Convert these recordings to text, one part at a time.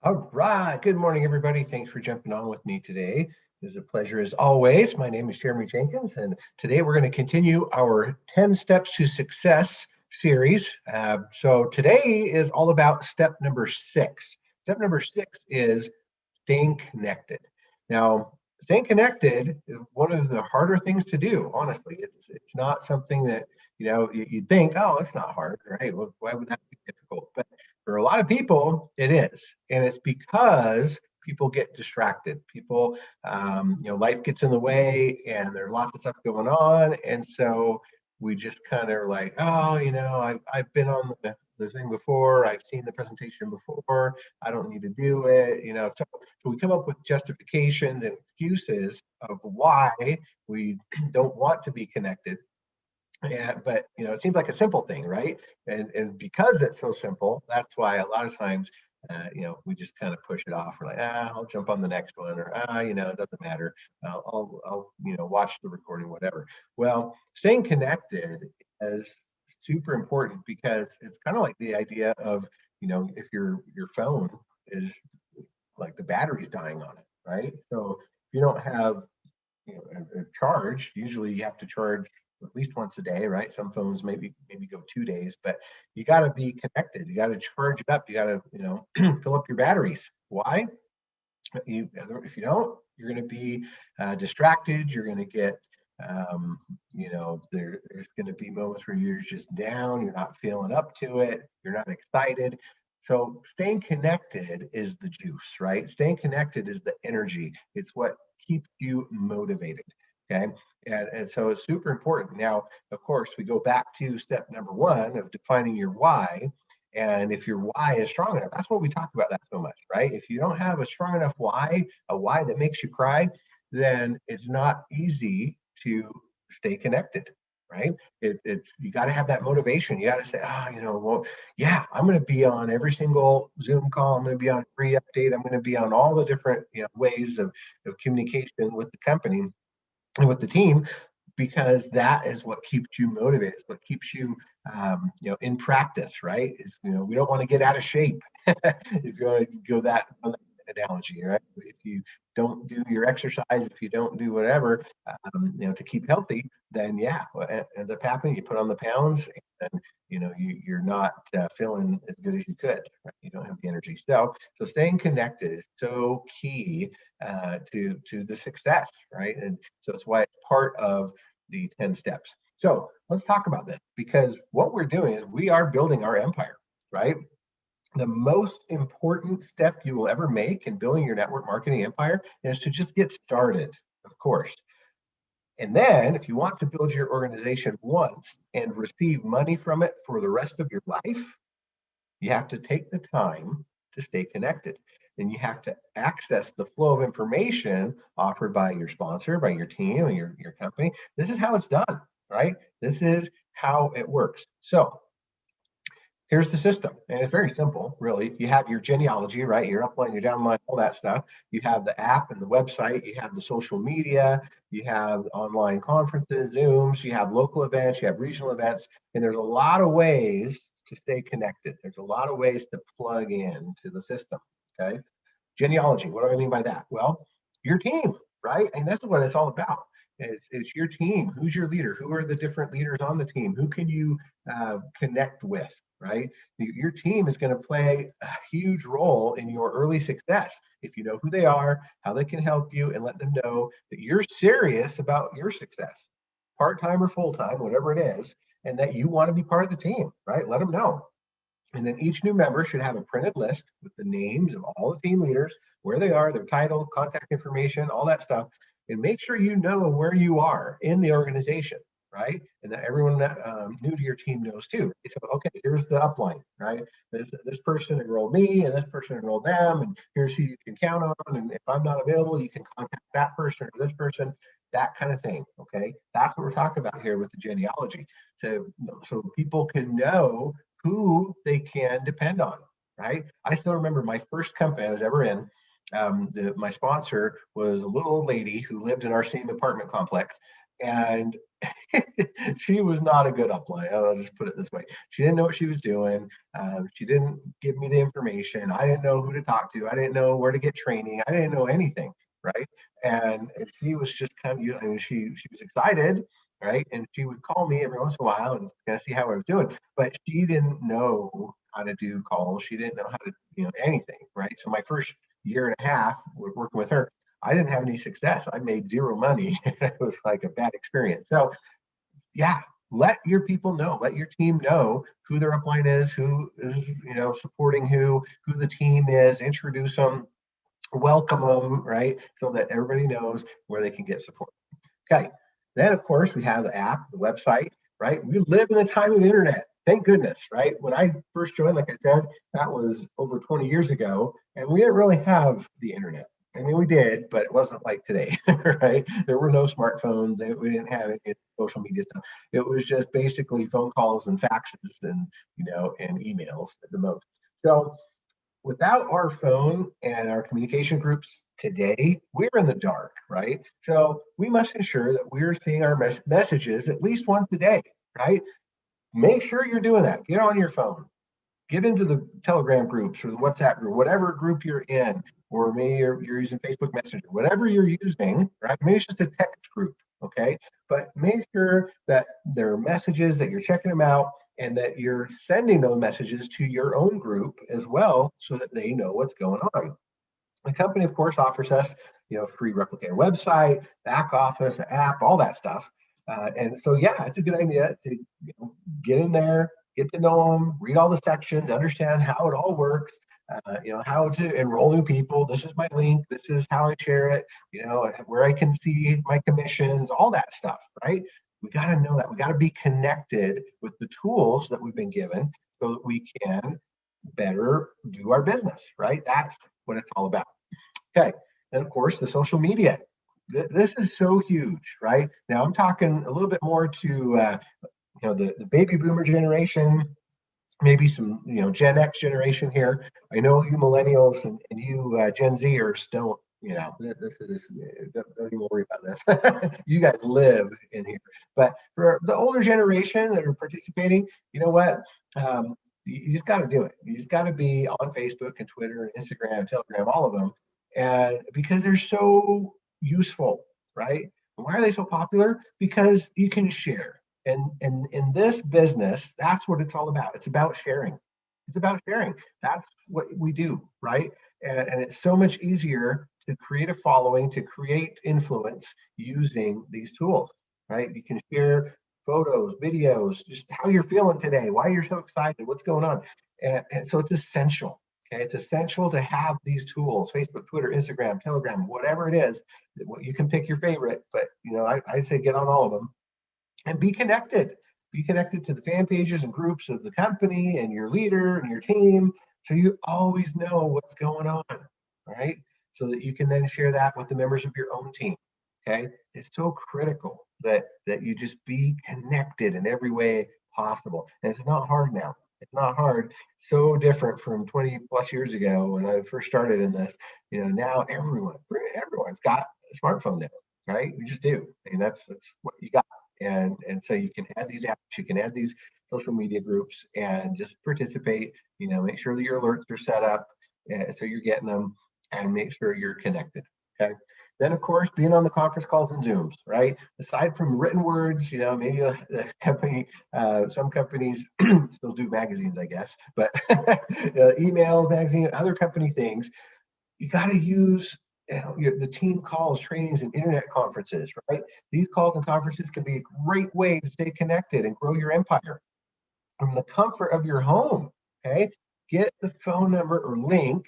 All right. Good morning, everybody. Thanks for jumping on with me today. It is a pleasure as always. My name is Jeremy Jenkins, and today we're going to continue our 10 Steps to Success series. So today is all about step number 6. Step number 6 is staying connected. Now, staying connected is one of the harder things to do, honestly. It's not something that, you'd think, oh, it's not hard, right? Well, why would that be difficult? But for a lot of people, it is. And it's because people get distracted. People, life gets in the way and there's lots of stuff going on. And so we just kind of like, oh, I've been on the thing before. I've seen the presentation before. I don't need to do it. So we come up with justifications and excuses of why we don't want to be connected. But it seems like a simple thing, right? And because it's so simple, that's why a lot of times, we just kind of push it off. We're like, I'll jump on the next one, or it doesn't matter. I'll watch the recording, whatever. Well, staying connected is super important because it's kind of like the idea of, if your phone is like the battery's dying on it, right? So if you don't have a charge, usually you have to charge at least once a day, right? Some phones maybe go 2 days, but you got to be connected. You got to charge it up. You got to fill up your batteries. Why? If you don't, you're going to be distracted. You're going to get there's going to be moments where you're just down. You're not feeling up to it. You're not excited. So staying connected is the juice, right? Staying connected is the energy. It's what keeps you motivated. Okay. And so it's super important. Now, of course, we go back to step number 1 of defining your why. And if your why is strong enough, that's what we talk about that so much, right? If you don't have a strong enough why, a why that makes you cry, then it's not easy to stay connected, right? It's you got to have that motivation. You got to say, well, yeah, I'm going to be on every single Zoom call. I'm going to be on every update. I'm going to be on all the different ways of communication with the company and with the team, because that is what keeps you motivated. It's what keeps you, in practice, right? Is we don't want to get out of shape. If you want to go that on that analogy, right? If you don't do your exercise, if you don't do whatever, to keep healthy, then yeah, what ends up happening? You put on the pounds, and you're not feeling as good as you could. Right? You don't have the energy. So staying connected is so key to the success, right? And so it's why it's part of the 10 steps. So let's talk about this, because what we're doing is we are building our empire, right? The most important step you will ever make in building your network marketing empire is to just get started, of course. And then if you want to build your organization once and receive money from it for the rest of your life, you have to take the time to stay connected. And you have to access the flow of information offered by your sponsor, by your team, and your company. This is how it's done, right? This is how it works. So here's the system. And it's very simple, really. You have your genealogy, right? Your upline, your downline, all that stuff. You have the app and the website. You have the social media. You have online conferences, Zooms. You have local events. You have regional events. And there's a lot of ways to stay connected. There's a lot of ways to plug in to the system. Okay. Genealogy. What do I mean by that? Well, your team, right? And that's what it's all about. It's your team. Who's your leader? Who are the different leaders on the team? Who can you connect with, right? Your team is going to play a huge role in your early success if you know who they are, how they can help you, and let them know that you're serious about your success, part-time or full-time, whatever it is, and that you want to be part of the team, right? Let them know. And then each new member should have a printed list with the names of all the team leaders, where they are, their title, contact information, all that stuff. And make sure you know where you are in the organization, right? And that everyone new to your team knows too. So, okay, here's the upline, right? This person enrolled me, and this person enrolled them, and here's who you can count on. And if I'm not available, you can contact that person or this person, that kind of thing. Okay, that's what we're talking about here with the genealogy. So people can know who they can depend on, right? I still remember my first company I was ever in. My sponsor was a little old lady who lived in our same apartment complex. And she was not a good upline. I'll just put it this way. She didn't know what she was doing. She didn't give me the information. I didn't know who to talk to. I didn't know where to get training. I didn't know anything, right? And she was just kind of, I mean, she was excited, right? And she would call me every once in a while and kind of see how I was doing. But she didn't know how to do calls. She didn't know how to, anything, right? So my first year and a half working with her, I didn't have any success. I made zero money. It was like a bad experience. So yeah, let your people know, let your team know who their upline is, who is, supporting who the team is, introduce them, welcome them, right? So that everybody knows where they can get support. Okay. Then of course we have the app, the website, right? We live in the time of the internet. Thank goodness, right? When I first joined, like I said, that was over 20 years ago, and we didn't really have the internet. I mean, we did, but it wasn't like today, right? There were no smartphones. We didn't have any social media stuff. It was just basically phone calls and faxes and, and emails at the most. So without our phone and our communication groups today, we're in the dark, right? So we must ensure that we're seeing our messages at least once a day, right? Make sure you're doing that. Get on your phone, get into the Telegram groups or the WhatsApp group, whatever group you're in, or maybe you're using Facebook Messenger, whatever you're using, right? Maybe it's just a text group, okay? But make sure that there are messages, that you're checking them out, and that you're sending those messages to your own group as well so that they know what's going on. The company, of course, offers us, free Replicator website, back office, app, all that stuff. And so, yeah, it's a good idea to get in there, get to know them, read all the sections, understand how it all works, how to enroll new people. This is my link. This is how I share it, where I can see my commissions, all that stuff, right? We got to know that. We got to be connected with the tools that we've been given so that we can better do our business, right? That's what it's all about. Okay. And of course, the social media. This is so huge, right? Now I'm talking a little bit more to the baby boomer generation, maybe some Gen X generation here. I know you millennials and you Gen Zers don't. This is don't even worry about this. You guys live in here, but for the older generation that are participating, you know what? You just got to do it. You just got to be on Facebook and Twitter and Instagram, Telegram, all of them, and because they're so useful, right? Why are they so popular? Because you can share. And in this business, that's what it's all about. It's about sharing. It's about sharing. That's what we do, right? And it's so much easier to create a following, to create influence using these tools, right? You can share photos, videos, just how you're feeling today, why you're so excited, what's going on. And so it's essential. Okay, it's essential to have these tools: Facebook, Twitter, Instagram, Telegram, whatever it is. You can pick your favorite, but I say get on all of them and be connected. Be connected to the fan pages and groups of the company and your leader and your team, so you always know what's going on, right? So that you can then share that with the members of your own team. Okay, it's so critical that you just be connected in every way possible, and it's not hard now. It's not hard. So different from 20 plus years ago when I first started in this. Now everyone's got a smartphone now, right? We just do. I mean, that's what you got. And so you can add these apps, you can add these social media groups, and just participate. Make sure that your alerts are set up so you're getting them, and make sure you're connected. Okay. Then, of course, being on the conference calls and Zooms, right? Aside from written words, maybe the company, some companies still do magazines, I guess, but emails, magazine, other company things, you got to use the team calls, trainings, and internet conferences, right? These calls and conferences can be a great way to stay connected and grow your empire from the comfort of your home. Okay. Get the phone number or link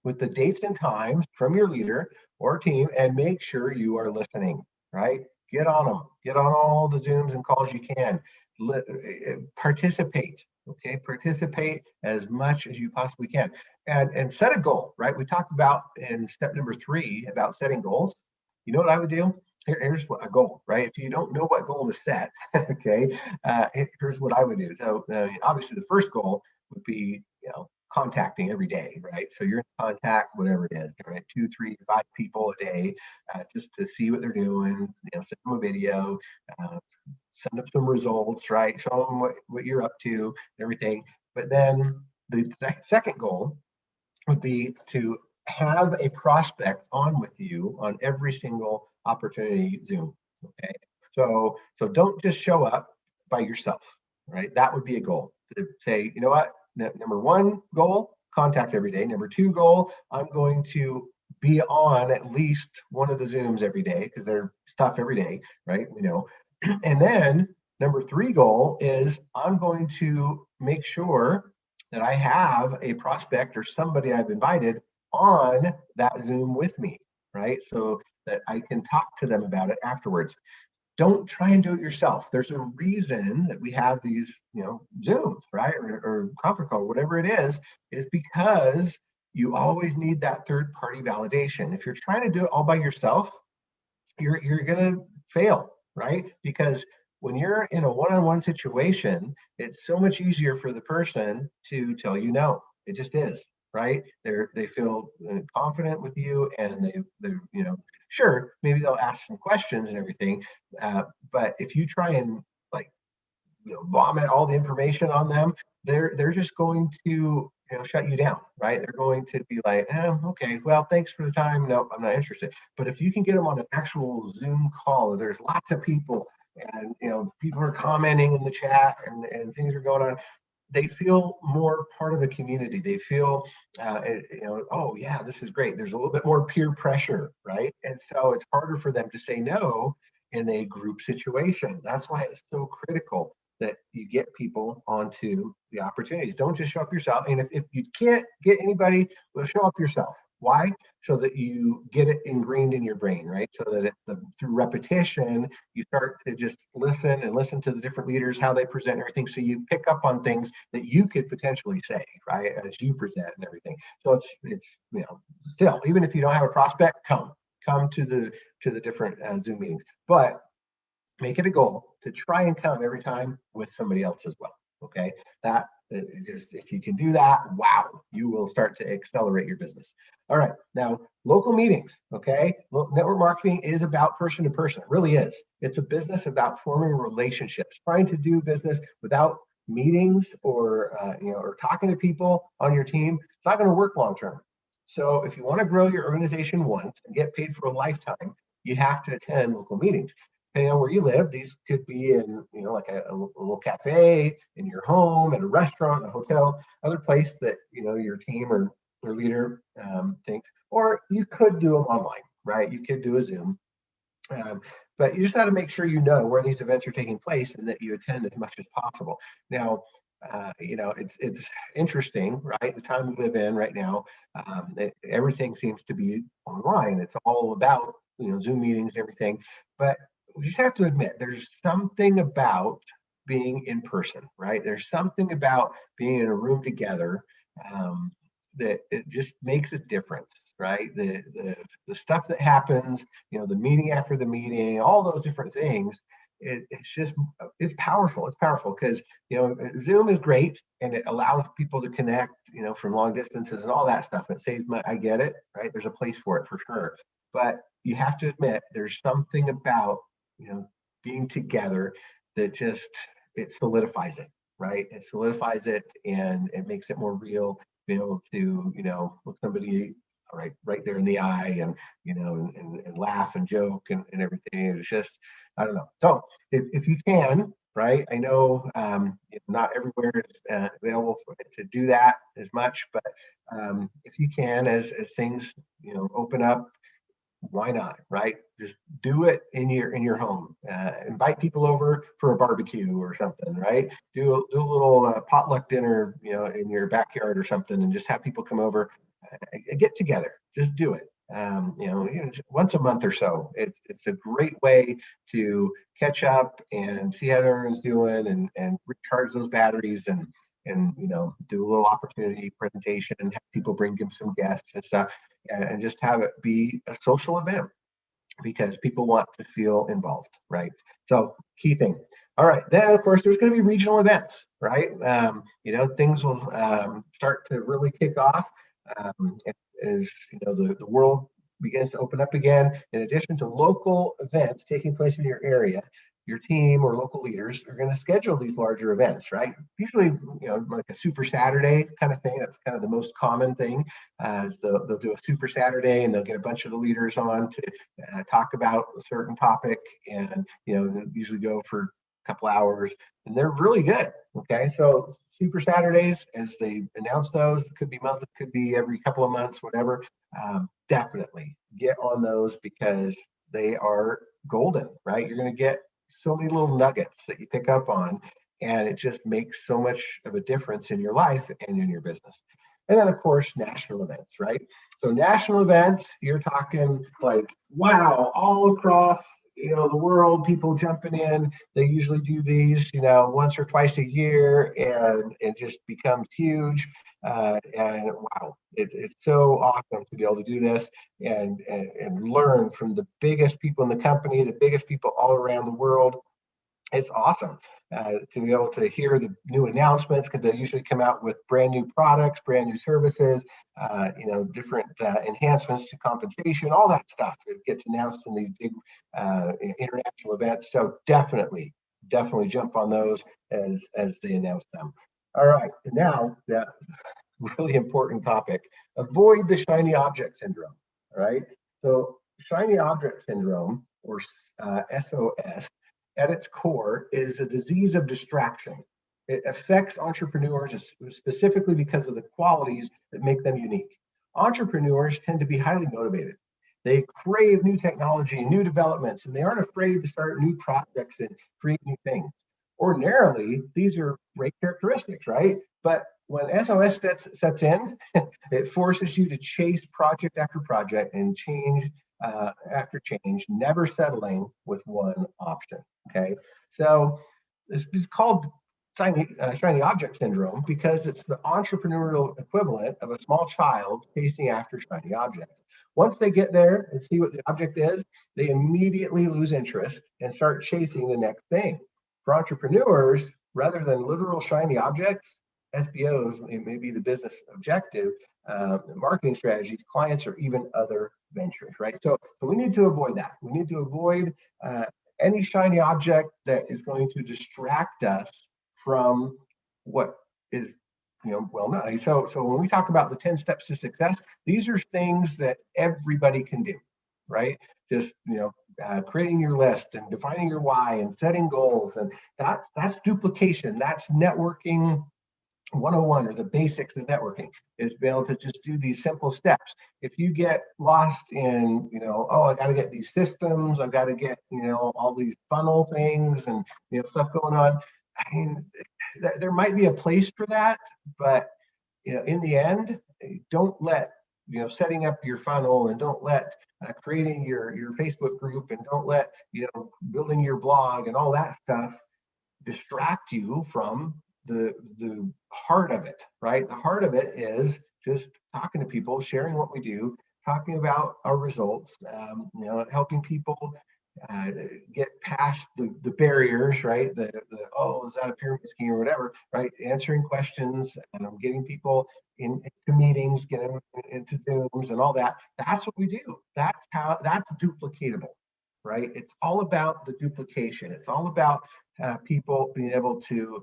with the dates and times from your leader or team, and make sure you are listening, right? Get on them. Get on all the Zooms and calls you can. Participate. Okay, participate as much as you possibly can, and set a goal. Right? We talked about in step number 3 about setting goals. You know what I would do? Here's a goal, right? If you don't know what goal to set, okay, here's what I would do. So obviously the first goal would be, contacting every day, right? So you're in contact, whatever it is, right? 2, 3, 5 people a day, just to see what they're doing, send them a video, uh, send them some results, right? Show them what you're up to and everything. But then the second goal would be to have a prospect on with you on every single opportunity Zoom. Okay. So don't just show up by yourself, right? That would be a goal to say, you know what, number one goal, contact every day. Number two goal, I'm going to be on at least one of the Zooms every day because they're stuff every day, right? We know. And then number three goal is I'm going to make sure that I have a prospect or somebody I've invited on that Zoom with me, right? So that I can talk to them about it afterwards. Don't try and do it yourself. There's a reason that we have these, Zooms, right? Or conference call, whatever it is because you always need that third party validation. If you're trying to do it all by yourself, you're going to fail, right? Because when you're in a one-on-one situation, it's so much easier for the person to tell you no. It just is, right? They feel confident with you, and they sure, maybe they'll ask some questions and everything, but if you try and like vomit all the information on them, they're just going to shut you down, right? They're going to be like, okay, well, thanks for the time. Nope, I'm not interested. But if you can get them on an actual Zoom call, there's lots of people, and people are commenting in the chat, and things are going on. They feel more part of the community. They feel, oh yeah, this is great. There's a little bit more peer pressure, right? And so it's harder for them to say no in a group situation. That's why it's so critical that you get people onto the opportunities. Don't just show up yourself. And if you can't get anybody, well, show up yourself. Why? So that you get it ingrained in your brain, right? So that through repetition, you start to just listen and listen to the different leaders, how they present everything. So you pick up on things that you could potentially say, right, as you present and everything. So it's still, even if you don't have a prospect, come to the different Zoom meetings. But make it a goal to try and come every time with somebody else as well. Okay, that just, if you can do that, wow, you will start to accelerate your business. All right, now local meetings. Okay, well, network marketing is about person to person. It really is. It's a business about forming relationships, trying to do business without meetings or or talking to people on your team. It's not going to work long term. So if you want to grow your organization once and get paid for a lifetime, you have to attend local meetings. Depending on where you live, these could be in, like a little cafe, in your home, at a restaurant, a hotel, other place that, your team or leader thinks, or you could do them online, right? You could do a Zoom. But you just got to make sure you know where these events are taking place and that you attend as much as possible. Now, it's interesting, right? The time we live in right now, everything seems to be online. It's all about Zoom meetings, everything. But we just have to admit there's something about being in person, right? There's something about being in a room together that it just makes a difference, right? The stuff that happens, the meeting after the meeting, all those different things. It's powerful. It's powerful because Zoom is great and it allows people to connect, from long distances and all that stuff. It saves money. I get it, right? There's a place for it for sure, but you have to admit there's something about being together that just it solidifies it, right? It solidifies it and it makes it more real. Be able to look somebody right there in the eye and and laugh and joke and everything. It's just, I don't know. So if you can, right? I know not everywhere is available to do that as much, but if you can, as things open up, why not, right? Just do it in your home. Invite people over for a barbecue or something, right? Do a little potluck dinner, in your backyard or something, and just have people come over, get together. Just do it. Once a month or so. It's a great way to catch up and see how everyone's doing and recharge those batteries and do a little opportunity presentation and have people bring in some guests and stuff and just have it be a social event. because people want to feel involved, right? So key thing. All right, then of course there's going to be regional events, right? Things will start to really kick off as the world begins to open up again. In addition to local events taking place in your area, your team or local leaders are going to schedule these larger events, right? Usually, like a Super Saturday kind of thing. That's kind of the most common thing. They'll do a Super Saturday and they'll get a bunch of the leaders on to talk about a certain topic, and they usually go for a couple hours, and they're really good. Okay, so Super Saturdays, as they announce those, it could be monthly, it could be every couple of months, whatever. Definitely get on those because they are golden, right? You're going to get so many little nuggets that you pick up on, and it just makes so much of a difference in your life and in your business. And then, of course, national events, right? So national events, you're talking like, wow, all across, the world, people jumping in. They usually do these, once or twice a year, and it just becomes huge. And wow, it's so awesome to be able to do this and learn from the biggest people in the company, the biggest people all around the world. It's awesome to be able to hear the new announcements, because they usually come out with brand new products, brand new services, different enhancements to compensation, all that stuff. It gets announced in these big international events. So definitely jump on those as they announce them. All right, and now that really important topic: avoid the shiny object syndrome. All right, so shiny object syndrome, or SOS, at its core is a disease of distraction. It affects entrepreneurs specifically because of the qualities that make them unique. Entrepreneurs tend to be highly motivated. They crave new technology and new developments, and they aren't afraid to start new projects and create new things. Ordinarily, these are great characteristics, right? But when SOS sets in, it forces you to chase project after project and change after change, never settling with one option. Okay, so this is called shiny object syndrome because it's the entrepreneurial equivalent of a small child chasing after shiny objects. Once they get there and see what the object is, they immediately lose interest and start chasing the next thing. For entrepreneurs, rather than literal shiny objects, SBOs, it may be the business objective, marketing strategies, clients, or even other ventures, right? So we need to avoid that. We need to avoid any shiny object that is going to distract us from what is well known. So when we talk about the 10 steps to success, these are things that everybody can do, right? Just creating your list and defining your why and setting goals, and that's duplication. That's networking 101, or the basics of networking, is be able to just do these simple steps. If you get lost in, I got to get these systems, I've got to get, all these funnel things and, stuff going on. I mean, there might be a place for that, but, in the end, don't let, setting up your funnel, and don't let creating your Facebook group, and don't let, building your blog and all that stuff distract you from the heart of it, right? The heart of it is just talking to people, sharing what we do, talking about our results, helping people get past the barriers, right? Oh, is that a pyramid scheme or whatever, right? Answering questions, getting people into meetings, getting them into Zooms and all that. That's what we do. That's duplicatable, right? It's all about the duplication. It's all about people being able to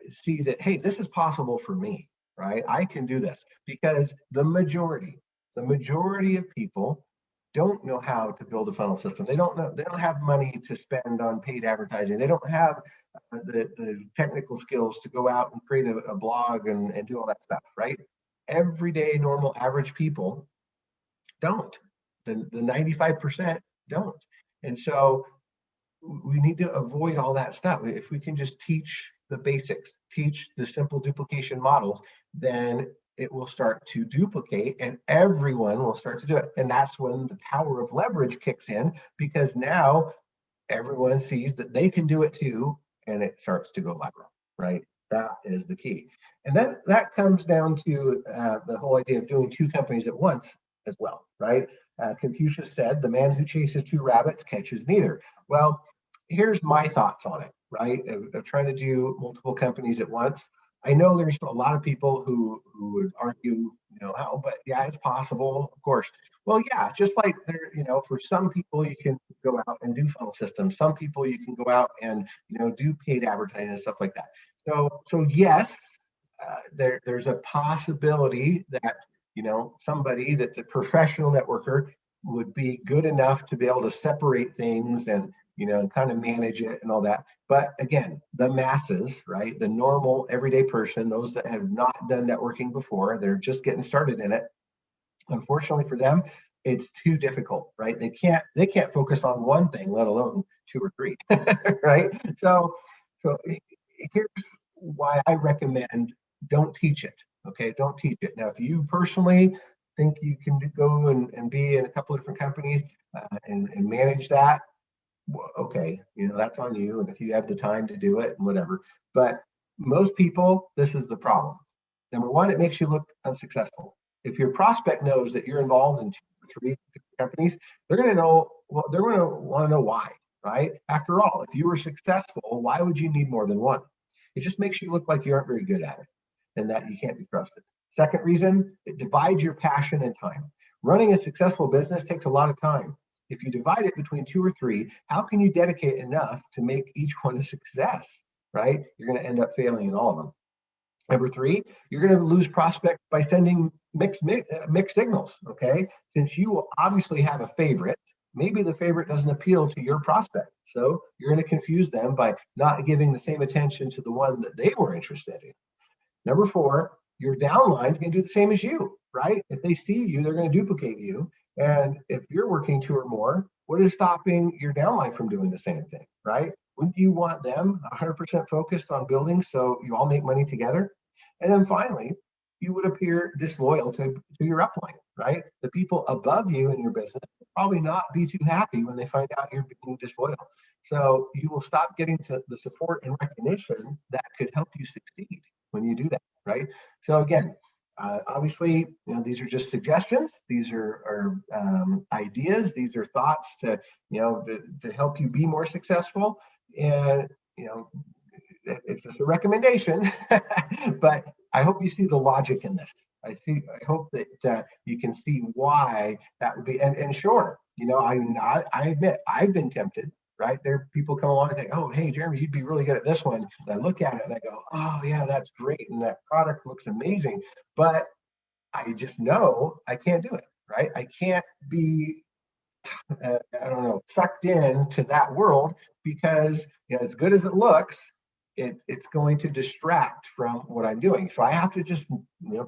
see that, hey, this is possible for me, right? I can do this, because the majority of people don't know how to build a funnel system. They don't have money to spend on paid advertising. They don't have the technical skills to go out and create a blog and do all that stuff, right? Everyday, normal, average people don't. The 95% don't. And so we need to avoid all that stuff. If we can just teach the basics, teach the simple duplication models, then it will start to duplicate and everyone will start to do it. And that's when the power of leverage kicks in, because now everyone sees that they can do it too, and it starts to go viral, right? That is the key. And then that comes down to the whole idea of doing two companies at once as well, right? Confucius said, the man who chases two rabbits catches neither. Well, here's my thoughts on it, right? Of trying to do multiple companies at once. I know there's a lot of people who would argue, how, but yeah, it's possible, of course. Well, yeah, just like there, for some people you can go out and do funnel systems. Some people you can go out and do paid advertising and stuff like that. So yes, there's a possibility that somebody that's a professional networker would be good enough to be able to separate things and kind of manage it and all that. But again, the masses, right? The normal everyday person, those that have not done networking before, they're just getting started in it. Unfortunately for them, it's too difficult, right? They can't focus on one thing, let alone two or three, right? So here's why I recommend don't teach it. Okay, don't teach it. Now, if you personally think you can go and be in a couple of different companies and manage that, okay, that's on you. And if you have the time to do it and whatever. But most people, this is the problem. Number one, it makes you look unsuccessful. If your prospect knows that you're involved in two or three companies, they're going to know, well, they're going to want to know why, right? After all, if you were successful, why would you need more than one? It just makes you look like you aren't very good at it and that you can't be trusted. Second reason, it divides your passion and time. Running a successful business takes a lot of time. If you divide it between two or three, how can you dedicate enough to make each one a success, right? You're going to end up failing in all of them. Number three, you're going to lose prospect by sending mixed signals, okay? Since you will obviously have a favorite, maybe the favorite doesn't appeal to your prospect. So you're going to confuse them by not giving the same attention to the one that they were interested in. Number four, your downline is going to do the same as you, right? If they see you, they're going to duplicate you. And if you're working two or more, what is stopping your downline from doing the same thing, right? Wouldn't you want them 100% focused on building so you all make money together? And then finally, you would appear disloyal to your upline, right? The people above you in your business will probably not be too happy when they find out you're being disloyal. So you will stop getting the support and recognition that could help you succeed when you do that, right? So again, obviously, these are just suggestions. These are ideas. These are thoughts to help you be more successful. And it's just a recommendation, but I hope you see the logic in this. I hope that you can see why that would be. And sure, I admit I've been tempted. Right there, people come along and say, "Oh, hey, Jeremy, you'd be really good at this one." And I look at it and I go, "Oh, yeah, that's great, and that product looks amazing." But I just know I can't do it. Right? I can't be I don't know, sucked into that world because as good as it looks, it's going to distract from what I'm doing. So I have to just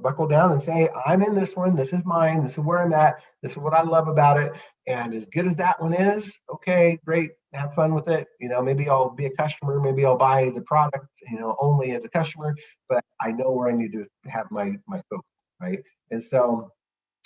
buckle down and say, I'm in this one. This is mine. This is where I'm at. This is what I love about it. And as good as that one is, okay, great. Have fun with it. Maybe I'll be a customer. Maybe I'll buy the product, only as a customer. But I know where I need to have my focus, right? And so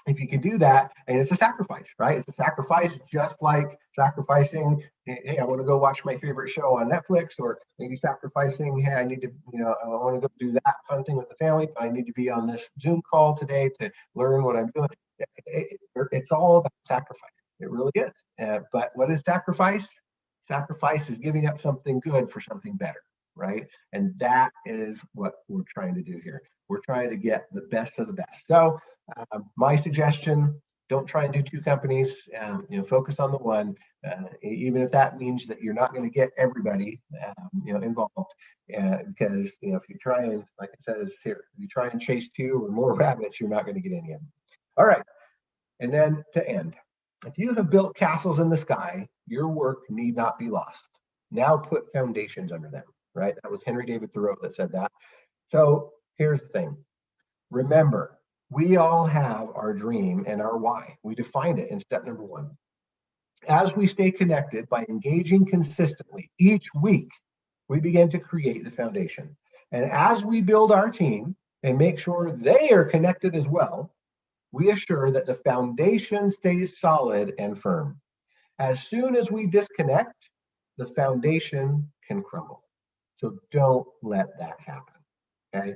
if you can do that, and it's a sacrifice, right? It's a sacrifice, just like sacrificing, hey, I want to go watch my favorite show on Netflix, or maybe sacrificing, hey, I need to, I want to go do that fun thing with the family, but I need to be on this Zoom call today to learn what I'm doing. It's all about sacrifice. It really is. But what is sacrifice? Sacrifice is giving up something good for something better, right? And that is what we're trying to do here. We're trying to get the best of the best. So my suggestion, don't try and do two companies, focus on the one, even if that means that you're not going to get everybody, involved. Because, if you try and, like I said, here, if you try and chase two or more rabbits, you're not going to get any of them. All right. And then to end, if you have built castles in the sky, your work need not be lost. Now put foundations under them, right? That was Henry David Thoreau that said that. So here's the thing. Remember, we all have our dream and our why. We defined it in step number one. As we stay connected by engaging consistently each week, we begin to create the foundation. And as we build our team and make sure they are connected as well, we assure that the foundation stays solid and firm. As soon as we disconnect, the foundation can crumble. So don't let that happen. Okay?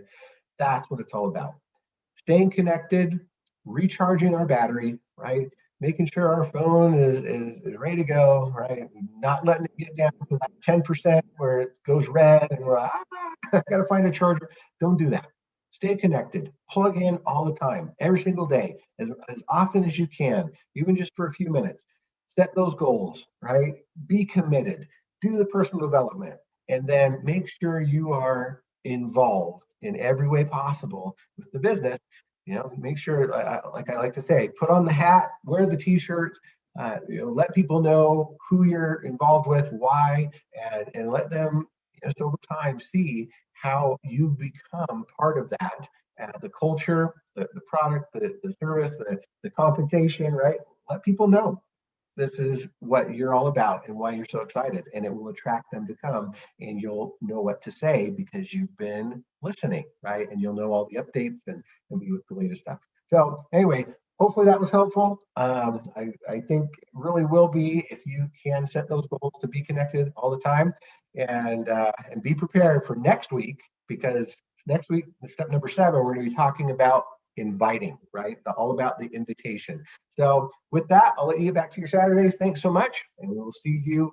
That's what it's all about. Staying connected, recharging our battery, right? making sure our phone is ready to go, right? Not letting it get down to that 10% where it goes red and we're like, I gotta find a charger. Don't do that. Stay connected. Plug in all the time, every single day, as often as you can, even just for a few minutes. Set those goals, right? Be committed. Do the personal development, and then make sure you are involved in every way possible with the business. Make sure, like I like to say, put on the hat, wear the t-shirt, let people know who you're involved with, why, and let them just over time see how you become part of that. The culture, the product, the service, the compensation, right? Let people know this is what you're all about and why you're so excited, and it will attract them to come, and you'll know what to say because you've been listening, right? And you'll know all the updates and be with the latest stuff. So anyway, hopefully that was helpful. I think it really will be if you can set those goals to be connected all the time, and be prepared for next week, because next week, step number 7, we're going to be talking about inviting, right? All about the invitation. So with that, I'll let you get back to your Saturdays. Thanks so much, and we'll see you